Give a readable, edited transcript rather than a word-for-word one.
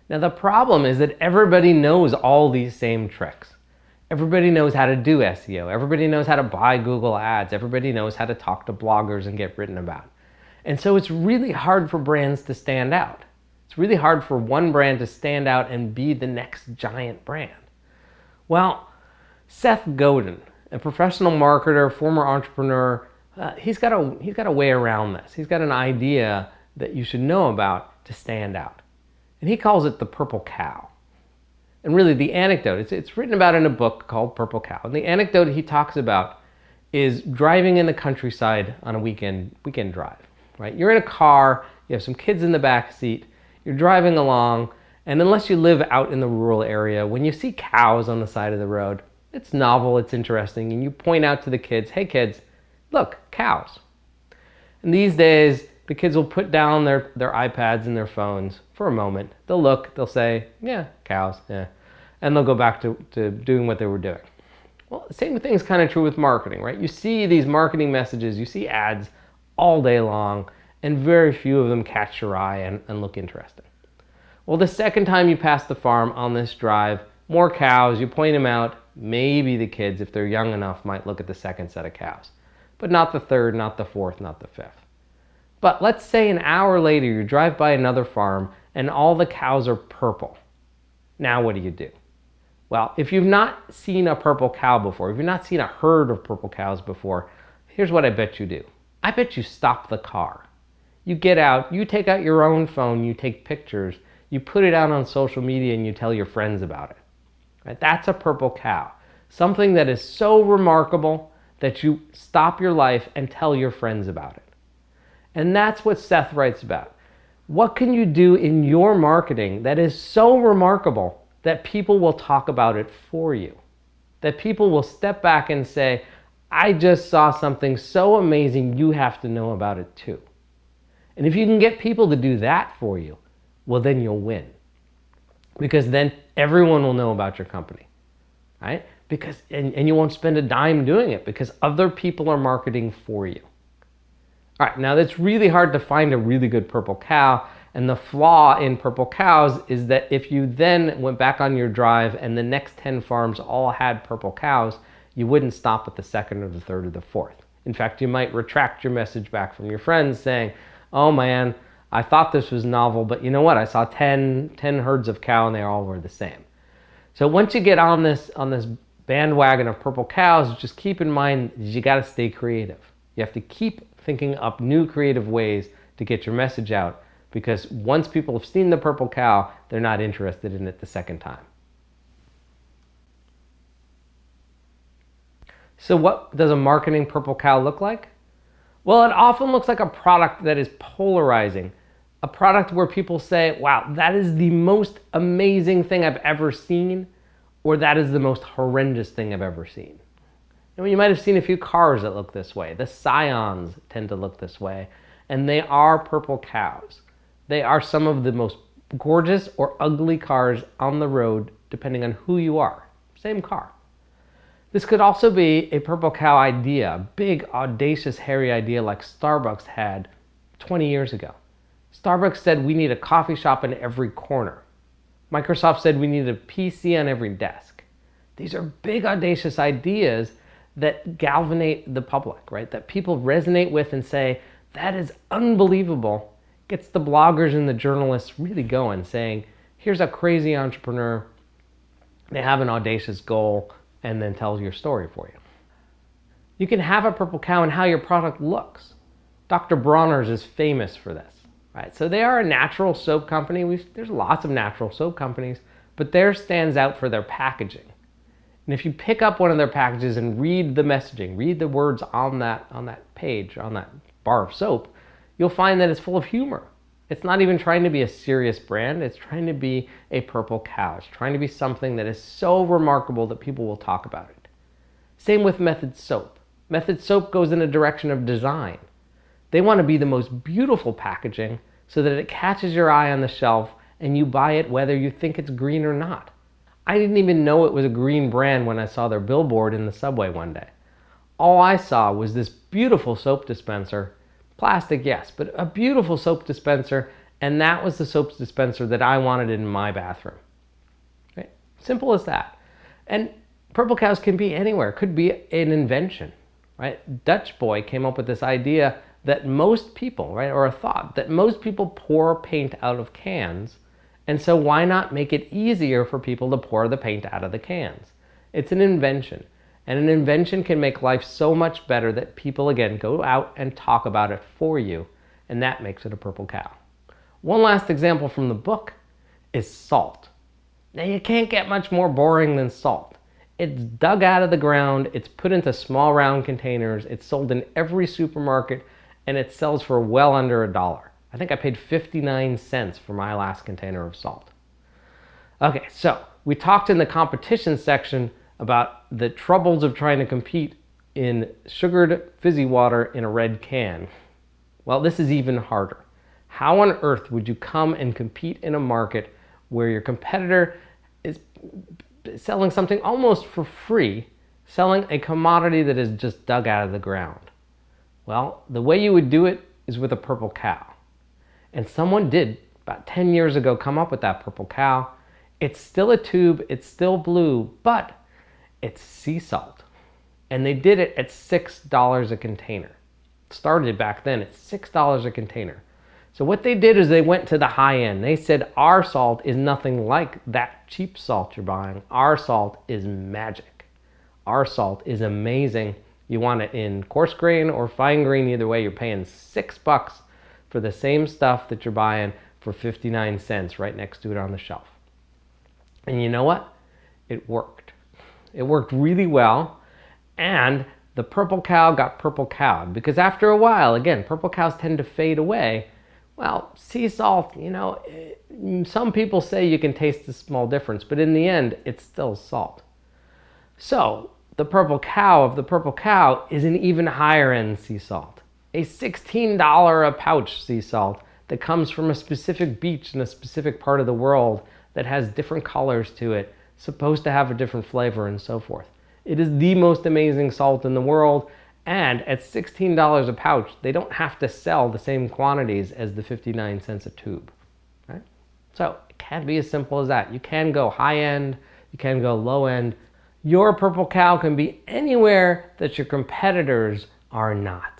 Now the problem is that everybody knows all these same tricks. Everybody knows how to do SEO. Everybody knows how to buy Google Ads. Everybody knows how to talk to bloggers and get written about. And so it's really hard for brands to stand out. It's really hard for one brand to stand out and be the next giant brand. Well, Seth Godin, a professional marketer, former entrepreneur, he's got a way around this. He's got an idea that you should know about to stand out. And he calls it the purple cow. And really the anecdote, it's written about in a book called Purple Cow. And the anecdote he talks about is driving in the countryside on a weekend drive, right? You're in a car, you have some kids in the back seat, you're driving along, and unless you live out in the rural area, when you see cows on the side of the road, it's novel, it's interesting, and you point out to the kids, hey kids, look, cows. And these days, the kids will put down their iPads and their phones for a moment. They'll look, they'll say, yeah, cows, yeah. And they'll go back to doing what they were doing. Well, the same thing is kind of true with marketing, right? You see these marketing messages, you see ads all day long, and very few of them catch your eye and look interesting. Well, the second time you pass the farm on this drive, more cows, you point them out, maybe the kids, if they're young enough, might look at the second set of cows. But not the third, not the fourth, not the fifth. But let's say an hour later you drive by another farm and all the cows are purple. Now what do you do? Well, if you've not seen a purple cow before, if you've not seen a herd of purple cows before, here's what I bet you do. I bet you stop the car. You get out, you take out your own phone, you take pictures, you put it out on social media and you tell your friends about it. Right? That's a purple cow. Something that is so remarkable that you stop your life and tell your friends about it. And that's what Seth writes about. What can you do in your marketing that is so remarkable that people will talk about it for you? That people will step back and say, I just saw something so amazing, you have to know about it too. And if you can get people to do that for you, well then you'll win. Because then everyone will know about your company, right? And you won't spend a dime doing it because other people are marketing for you. All right, now it's really hard to find a really good purple cow, and the flaw in purple cows is that if you then went back on your drive and the next 10 farms all had purple cows, you wouldn't stop at the second or the third or the fourth. In fact, you might retract your message back from your friends saying, oh man, I thought this was novel, but you know what? I saw 10 herds of cow and they all were the same. So once you get on this bandwagon of purple cows, just keep in mind you got to stay creative. You have to keep thinking up new creative ways to get your message out, because once people have seen the purple cow, they're not interested in it the second time. So what does a marketing purple cow look like? Well, it often looks like a product that is polarizing, a product where people say, wow, that is the most amazing thing I've ever seen, or that is the most horrendous thing I've ever seen. You might have seen a few cars that look this way. The Scions tend to look this way, and they are purple cows. They are some of the most gorgeous or ugly cars on the road, depending on who you are. Same car. This could also be a purple cow idea, a big, audacious, hairy idea like Starbucks had 20 years ago. Starbucks said we need a coffee shop in every corner. Microsoft said we need a PC on every desk. These are big, audacious ideas that galvanate the public, right? That people resonate with and say, that is unbelievable. Gets the bloggers and the journalists really going, saying, here's a crazy entrepreneur. They have an audacious goal, and then tells your story for you. You can have a purple cow in how your product looks. Dr. Bronner's is famous for this, right? So they are a natural soap company. There's lots of natural soap companies, but theirs stands out for their packaging. And if you pick up one of their packages and read the messaging, read the words on that page, on that bar of soap, you'll find that it's full of humor. It's not even trying to be a serious brand. It's trying to be a purple cow. It's trying to be something that is so remarkable that people will talk about it. Same with Method Soap. Method Soap goes in a direction of design. They want to be the most beautiful packaging so that it catches your eye on the shelf and you buy it whether you think it's green or not. I didn't even know it was a green brand when I saw their billboard in the subway one day. All I saw was this beautiful soap dispenser, plastic yes, but a beautiful soap dispenser And that was the soap dispenser that I wanted in my bathroom. Right? Simple as that. And Purple Cows can be anywhere. It could be an invention. Right? Dutch boy came up with this idea that most people, right, or a thought that most people pour paint out of cans. And so why not make it easier for people to pour the paint out of the cans? It's an invention. And an invention can make life so much better that people, again, go out and talk about it for you. And that makes it a Purple Cow. One last example from the book is salt. Now, you can't get much more boring than salt. It's dug out of the ground, it's put into small round containers, it's sold in every supermarket, and it sells for well under $1. I think I paid 59 cents for my last container of salt. Okay, so we talked in the competition section about the troubles of trying to compete in sugared fizzy water in a red can. Well, this is even harder. How on earth would you come and compete in a market where your competitor is selling something almost for free, selling a commodity that is just dug out of the ground? Well, the way you would do it is with a Purple Cow. And someone did, about 10 years ago, come up with that Purple Cow. It's still a tube, it's still blue, but it's sea salt. And they did it at $6 a container. It started back then at $6 a container. So what they did is they went to the high end. They said, our salt is nothing like that cheap salt you're buying. Our salt is magic. Our salt is amazing. You want it in coarse grain or fine grain, either way, you're paying $6 for the same stuff that you're buying for 59 cents right next to it on the shelf. And you know what? It worked. It worked really well, and the Purple Cow got Purple Cowed, because after a while, again, Purple Cows tend to fade away. Well, sea salt, you know, some people say you can taste a small difference, but in the end, it's still salt. So the Purple Cow of the Purple Cow is an even higher end sea salt. A $16 a pouch sea salt that comes from a specific beach in a specific part of the world that has different colors to it, supposed to have a different flavor and so forth. It is the most amazing salt in the world, and at $16 a pouch, they don't have to sell the same quantities as the 59 cents a tube. Right? So it can be as simple as that. You can go high end, you can go low end. Your Purple Cow can be anywhere that your competitors are not.